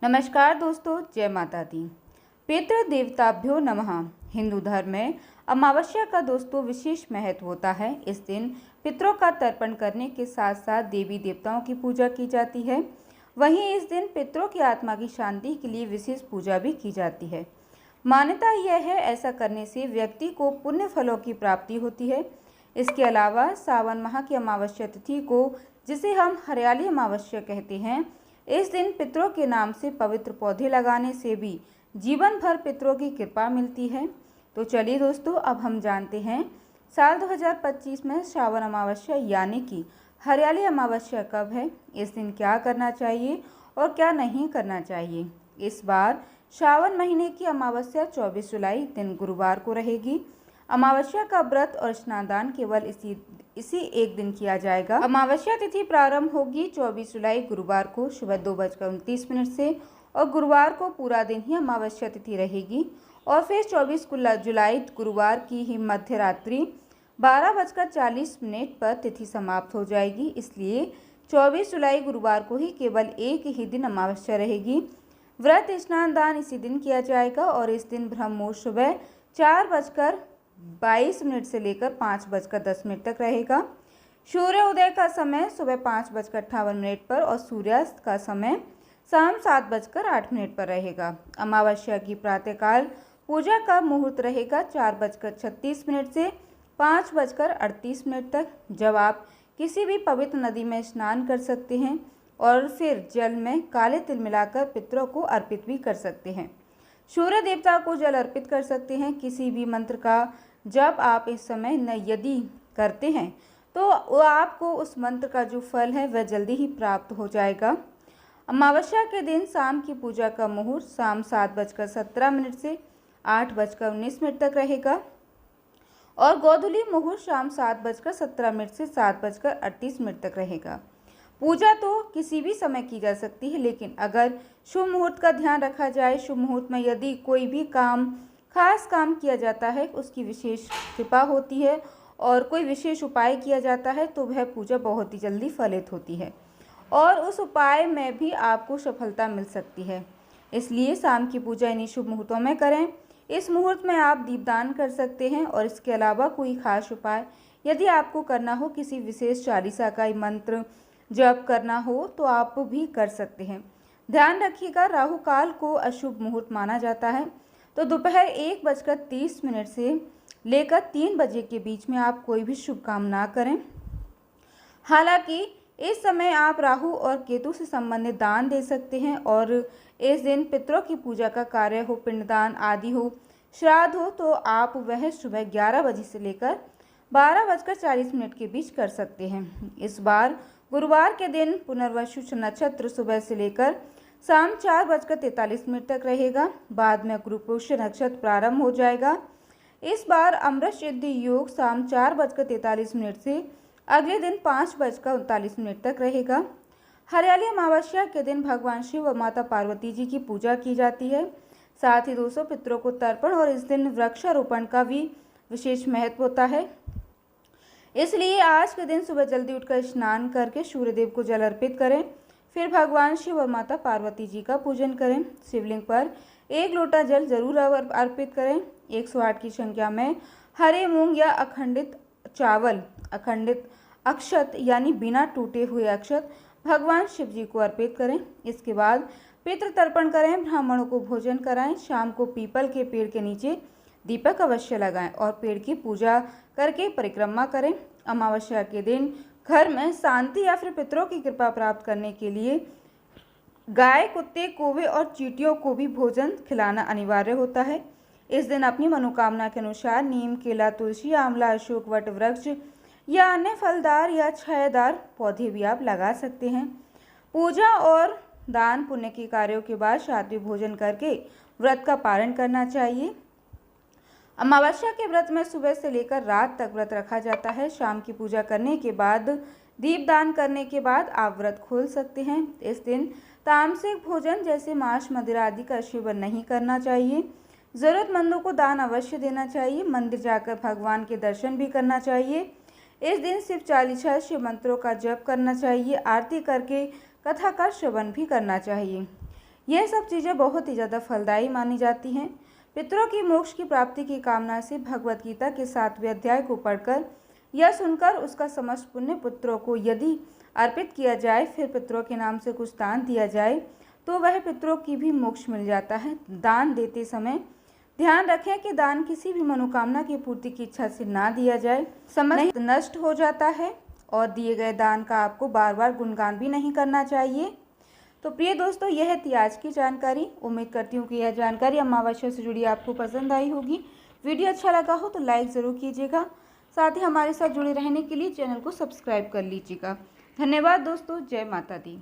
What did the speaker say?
नमस्कार दोस्तों, जय माता दी। पितृ देवताभ्यो नमः। हिंदू धर्म में अमावस्या का दोस्तों विशेष महत्व होता है। इस दिन पितरों का तर्पण करने के साथ साथ देवी देवताओं की पूजा की जाती है। वहीं इस दिन पितरों की आत्मा की शांति के लिए विशेष पूजा भी की जाती है। मान्यता यह है ऐसा करने से व्यक्ति को पुण्य फलों की प्राप्ति होती है। इसके अलावा सावन माह की अमावस्या तिथि को, जिसे हम हरियाली अमावस्या कहते हैं, इस दिन पितरों के नाम से पवित्र पौधे लगाने से भी जीवन भर पितरों की कृपा मिलती है। तो चलिए दोस्तों, अब हम जानते हैं साल 2025 में श्रावण अमावस्या यानी कि हरियाली अमावस्या कब है, इस दिन क्या करना चाहिए और क्या नहीं करना चाहिए। इस बार श्रावण महीने की अमावस्या 24 जुलाई दिन गुरुवार को रहेगी। अमावस्या का व्रत और स्नान केवल इसी एक दिन किया जाएगा। अमावस्या तिथि प्रारंभ होगी 24 जुलाई गुरुवार को सुबह 2:29 से और गुरुवार को पूरा दिन ही अमावस्या तिथि रहेगी और फिर 24 जुलाई गुरुवार की ही मध्य रात्रि 12:40 पर तिथि समाप्त हो जाएगी। इसलिए 24 जुलाई गुरुवार को ही केवल एक ही दिन अमावस्या रहेगी। व्रत स्नान दान इसी दिन किया जाएगा और इस दिन ब्रह्म मुहूर्त सुबह 4:22 से लेकर 5:10 तक रहेगा। सूर्योदय का समय सुबह 5:58 पर और सूर्यास्त का समय शाम 7:08 पर रहेगा। अमावस्या की प्रातःकाल पूजा का मुहूर्त रहेगा 4:36 से 5:38 तक, जब आप किसी भी पवित्र नदी में स्नान कर सकते हैं और फिर जल में काले तिल मिलाकर पितरों को अर्पित भी कर सकते हैं। सूर्य देवता को जल अर्पित कर सकते हैं। किसी भी मंत्र का जब आप इस समय यदि करते हैं तो आपको उस मंत्र का जो फल है वह जल्दी ही प्राप्त हो जाएगा। अमावस्या के दिन शाम की पूजा का मुहूर्त शाम 7:17 से 8:19 तक रहेगा और गोधूली मुहूर्त शाम 7:17 से 7:38 तक रहेगा। पूजा तो किसी भी समय की जा सकती है, लेकिन अगर शुभ मुहूर्त का ध्यान रखा जाए, शुभ मुहूर्त में यदि कोई भी खास काम किया जाता है, उसकी विशेष कृपा होती है और कोई विशेष उपाय किया जाता है तो वह पूजा बहुत ही जल्दी फलित होती है और उस उपाय में भी आपको सफलता मिल सकती है। इसलिए शाम की पूजा इन्हीं शुभ मुहूर्तों में करें। इस मुहूर्त में आप दीपदान कर सकते हैं और इसके अलावा कोई खास उपाय यदि आपको करना हो, किसी विशेष चालीसा का मंत्र जप करना हो तो आप भी कर सकते हैं। ध्यान रखिएगा, राहु काल को अशुभ मुहूर्त माना जाता है, तो दोपहर 1:30 से लेकर 3 बजे के बीच में आप कोई भी शुभ काम ना करें। हालांकि इस समय आप राहु और केतु से संबंधित दान दे सकते हैं और इस दिन पितरों की पूजा का कार्य हो, पिंडदान आदि हो, श्राद्ध हो, तो आप वह सुबह 11 बजे से लेकर 12:40 के बीच कर सकते हैं। इस बार गुरुवार के दिन पुनर्वसु नक्षत्र सुबह से लेकर शाम 4:43 तक रहेगा। बाद में गुरुपुष्य नक्षत्र प्रारंभ हो जाएगा। इस बार अमृत सिद्धि योग शाम 4:43 से अगले दिन 5:39 तक रहेगा। हरियाली अमावस्या के दिन भगवान शिव व माता पार्वती जी की पूजा की जाती है। साथ ही 200 पितरों को तर्पण और इस दिन वृक्षारोपण का भी विशेष महत्व होता है। इसलिए आज के दिन सुबह जल्दी उठकर स्नान करके सूर्यदेव को जल अर्पित करें, फिर भगवान शिव और माता पार्वती जी का पूजन करें। शिवलिंग पर 1 लोटा जल जरूर अर्पित करें। 108 की संख्या में हरे मूंग या अखंडित चावल, अखंडित अक्षत यानी बिना टूटे हुए अक्षत भगवान शिव जी को अर्पित करें। इसके बाद पितृ तर्पण करें, ब्राह्मणों को भोजन कराएं। शाम को पीपल के पेड़ के नीचे दीपक अवश्य लगाएं और पेड़ की पूजा करके परिक्रमा करें। अमावस्या के दिन घर में शांति या फिर पितरों की कृपा प्राप्त करने के लिए गाय, कुत्ते, कौवे और चींटियों को भी भोजन खिलाना अनिवार्य होता है। इस दिन अपनी मनोकामना के अनुसार नीम, केला, तुलसी, आंवला, अशोक, वट वृक्ष या अन्य फलदार या छायादार पौधे भी आप लगा सकते हैं। पूजा और दान पुण्य के कार्यों के बाद सात्विक भोजन करके व्रत का पालन करना चाहिए। अमावस्या के व्रत में सुबह से लेकर रात तक व्रत रखा जाता है। शाम की पूजा करने के बाद दीपदान करने के बाद आप व्रत खोल सकते हैं। इस दिन तामसिक भोजन जैसे मांस, मदिरा आदि का सेवन नहीं करना चाहिए। जरूरतमंदों को दान अवश्य देना चाहिए। मंदिर जाकर भगवान के दर्शन भी करना चाहिए। इस दिन शिव चालीसा, शिव मंत्रों का जप करना चाहिए। आरती करके कथा का श्रवण भी करना चाहिए। यह सब चीज़ें बहुत ही ज़्यादा फलदायी मानी जाती हैं। पितरों की मोक्ष की प्राप्ति की कामना से भगवत गीता के 7वें अध्याय को पढ़कर या सुनकर उसका समस्त पुण्य पितरों को यदि अर्पित किया जाए, फिर पितरों के नाम से कुछ दान दिया जाए तो वह पितरों की भी मोक्ष मिल जाता है। दान देते समय ध्यान रखें कि दान किसी भी मनोकामना की पूर्ति की इच्छा से ना दिया जाए, समस्त नष्ट हो जाता है और दिए गए दान का आपको बार बार गुणगान भी नहीं करना चाहिए। तो प्रिय दोस्तों, यह थी आज की जानकारी। उम्मीद करती हूँ कि यह जानकारी अमावस्या से जुड़ी आपको पसंद आई होगी। वीडियो अच्छा लगा हो तो लाइक ज़रूर कीजिएगा, साथ ही हमारे साथ जुड़े रहने के लिए चैनल को सब्सक्राइब कर लीजिएगा। धन्यवाद दोस्तों। जय माता दी।